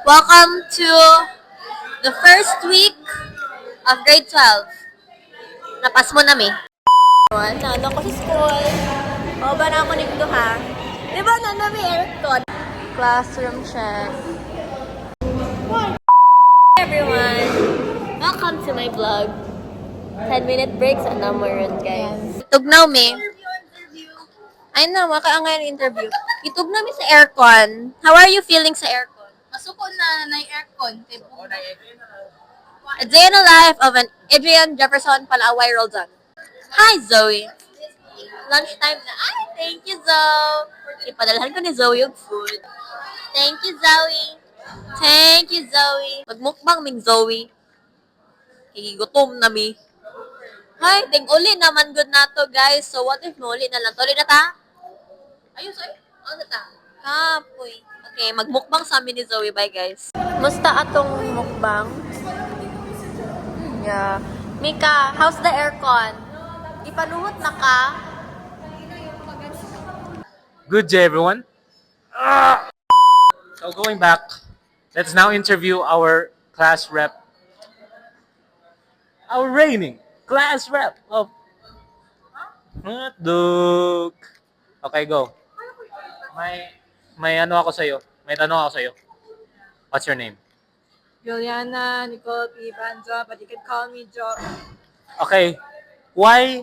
Welcome to the first week of grade 12. Napas mo na mi. Nandang ko sa school. O ba na ako nito ha? Di ba na may aircon? Classroom check. Hi everyone! Welcome to my vlog. 10-minute breaks and now we're on, guys. Tugnaw mi. I know, makaangay ang interview. Itugnaw mi sa aircon. How are you feeling sa aircon? Masuko na aircon. A day in the life of an Adrian Jefferson Palaway Roldan. Hi, Zoe. Lunchtime na. Ay, thank you, Zoe. Ipadalahan ko ni Zoe yung food. Thank you, Zoe. Thank you, Zoe. Magmukbang ming Zoe. Gutom na mi. Hi, ting uli naman good na to, guys. So, what if uli na lang? Tuloy na ta? Ayun, sorry. Ano na ta? Kapoy. Okay, magmukbang sa amin ni Zoe. Bye, guys. Musta atong mukbang? Yeah. Mika, how's the aircon? Ipanuhot na ka? Good day, everyone. So going back, let's now interview our class rep, our reigning class rep of Hotdog. Okay, go. May ano ako sa'yo. May tanong ako sa'yo. What's your name? Juliana Nicole P. Banjo, but you can call me Jo. Okay. Why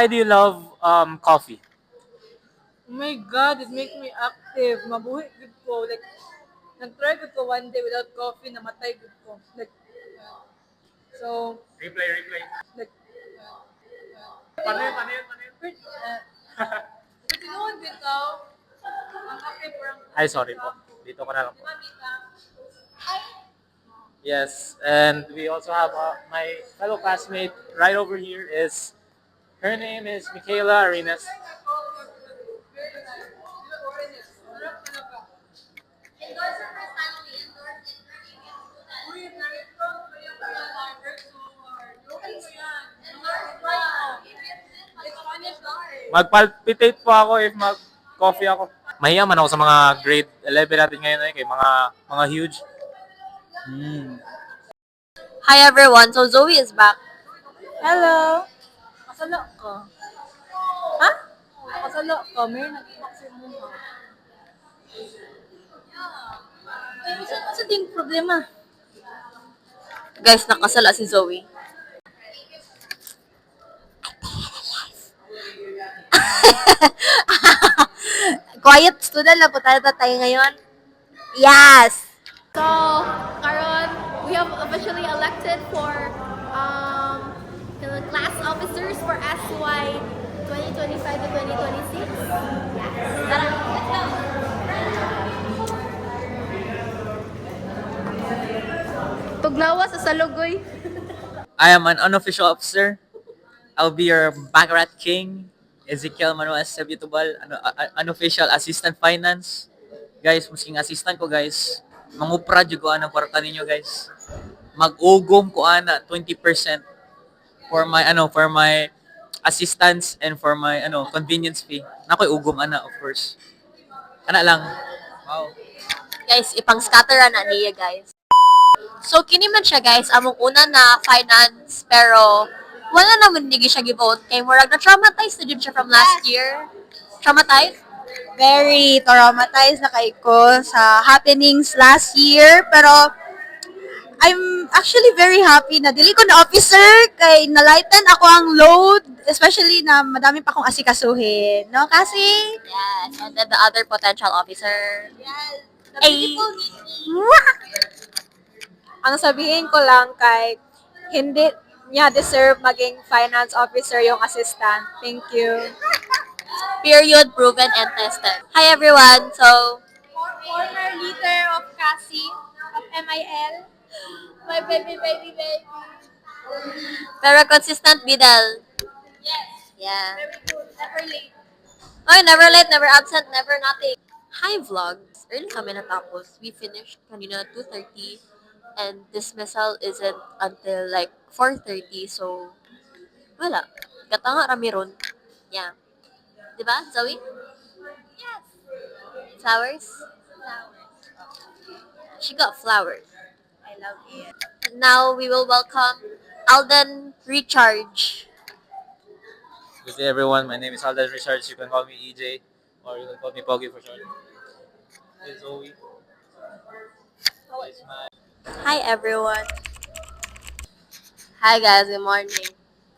do you love coffee? Oh my God, it makes me active. Mabuhi good ko. Like, nag-try good ko one day without coffee, namatay good ko. Like, so, Replay. like, Paano yun? tinuod bitaw. Ang active parang Ay, sorry po. Dito ko na lang po. Yes, and we also have my fellow classmate right over here is, her name is Michaela Arenas. Magpalpitate po ako if mag-coffee ako. Mahiya man ako sa mga grade 11 natin ngayon kay mga huge. Hi, everyone. So, Zoe is back. Hello! Kasalo ko. Ha? Kasalo ko. May nag-maximum mo. Ay, kasi din problema. Guys, nakasala si Zoe. Quiet student lang po tayo ngayon. Yes! So, karon, we have officially elected for the class officers for SY 2025 to 2026. Yes. Tara, let's go! Tugnawa sa salugoy. I am an unofficial officer. I'll be your Baccarat King, Ezekiel Manuel Sebutubal, unofficial assistant finance. Guys, musing assistant ko guys. Mangupra jud ko anang kwarta ninyo guys. Mag-ugom ko ana 20% for my assistance and for my convenience fee. Nakoy ugom ana of course. Ana lang. Wow. Guys, ipang scatter na niya, guys. So, kini man siya, guys, among una na finance, pero wala naman nigi siya givote. Kay murag na-traumatize na dun siya from last year. Traumatized? Very traumatized na kay ko sa happenings last year. Pero, I'm actually very happy na dili ko na officer kay nalighten ako ang load, especially na madami pa akong asikasuhin. No? Kasi, Yes. And then the other potential officer. yes, the Ay. beautiful Nikki. Ang sabihin ko lang kay hindi niya deserve maging finance officer yung assistant. Thank you. Period, proven, and tested. Hi, everyone. So, Former leader of CASI, of MIL. My baby. pero consistent bidal. Yes, Yeah. very good. Never late. Oh, never late, never absent, never nothing. Hi, vlogs. Early kami natapos. We finished kanina 2:30 and dismissal isn't until like 4:30. So, wala. Gata nga rami ron. Yeah. Diba, Zoe? Yes. Flowers? Flowers. She got flowers. I love it. And now we will welcome Alden Recharge. Good day, everyone. My name is Alden Richards. You can call me EJ, or you can call me Pogi for short. Hey, Zoe. It's my Hi everyone. Hi guys, good morning.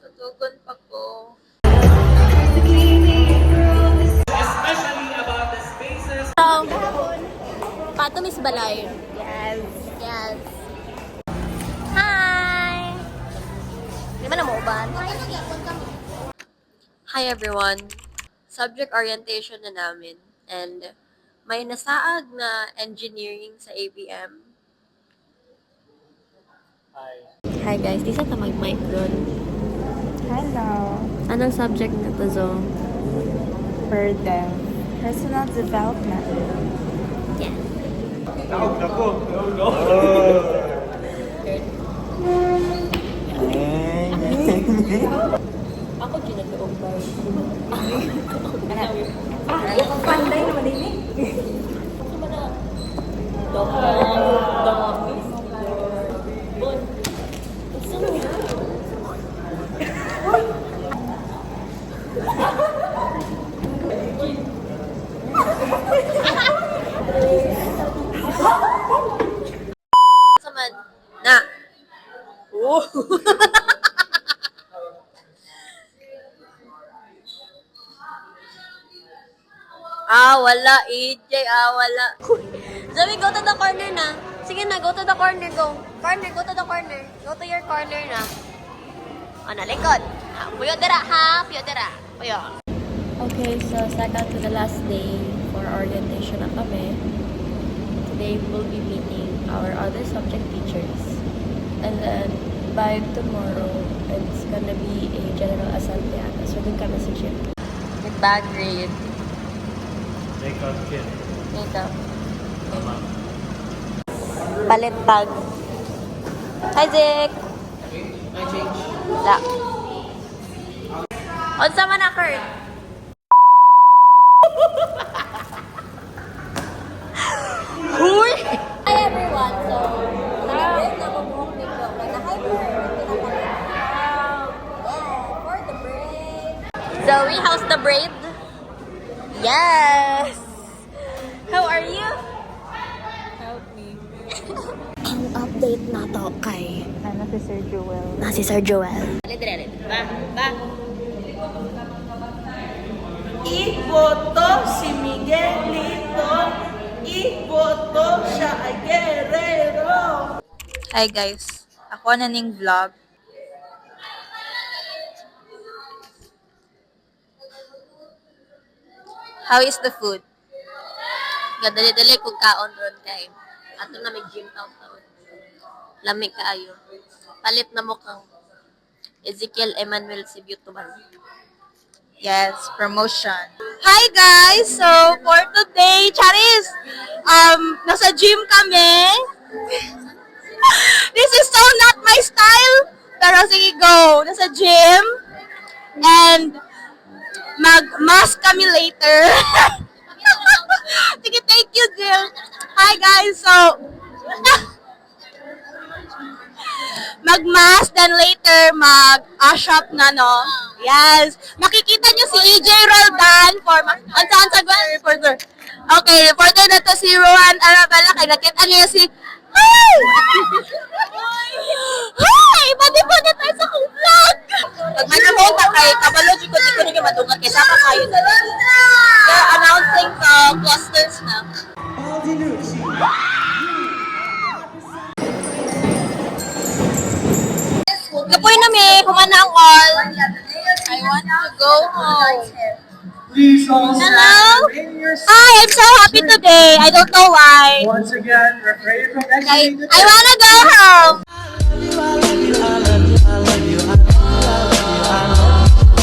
Tutugon pa ko. Pato Miss Balay. Yes. Yes. Hi! Di ba namuuban? Hi everyone. Subject orientation na namin. And may nasaag na engineering sa ABM. hi. Hi guys, di sa ta mag-mic ron. Hello, Anong subject na to, Zo? Burden. Personal development. Yeah. Ako ginagaong ba? Panday naman din eh. Saman. Na. Oh. Wala. EJ, wala. Zoe, go to the corner na. Sige na, go to the corner, go. Corner, go to the corner. Go to your corner na. O, na, likod. Puyo dira, ha? Puyo dira. Puyo. Okay, so second to the last day for orientation na kami. Today we'll be meeting our other subject teachers. And then by tomorrow, it's gonna be a general assembly ata. So dun kami sa gym. Nag-bag grade. Makeup kit. Makeup. Tama. Palit tag. Hi, Zik! La. Unsa man na, Kurt? Huy! Hi everyone! So, nag-break na mag-walk dito. Nag-hyper. For the break. Zoe, how's the braid? Yes! How are you? Help me. Ang update na to kay Ano si Sir Joel? na si Sir Joel. Dali. Ba. Iboto si Miguelito. Iboto siya ay guerrero. Hi guys. Ako na ning vlog. How is the food? Gadali-dali kung kaon ron kay. Ato na may gym taon. Lamig kaayo. Palit na mo kang Ezekiel Emmanuel Sibutuban. Yes, promotion. Hi guys! So, for today, Charis, nasa gym kami. This is so not my style. Pero sige, go. Nasa gym. And, mag-mask kami later. Sige, thank you, Jill. Hi guys, so, mag-mask, then later, mag-shop na, no? Yes. Makikita nyo si EJ Roldan for, saan sa reporter? Okay, reporter na to si Rohan Arabella. Kaya nakita niya si, hi! Hi! Pwede tayo sa kong vlog! Pag may namunta kay Kabalo, di ko na madungan kaya saka kayo na lang. They're announcing the clusters na. Kapoy na mi, humana ang all. I want to go home. Hello? Hi, I'm so happy today. I don't know why. Once again, refrain from I wanna go home.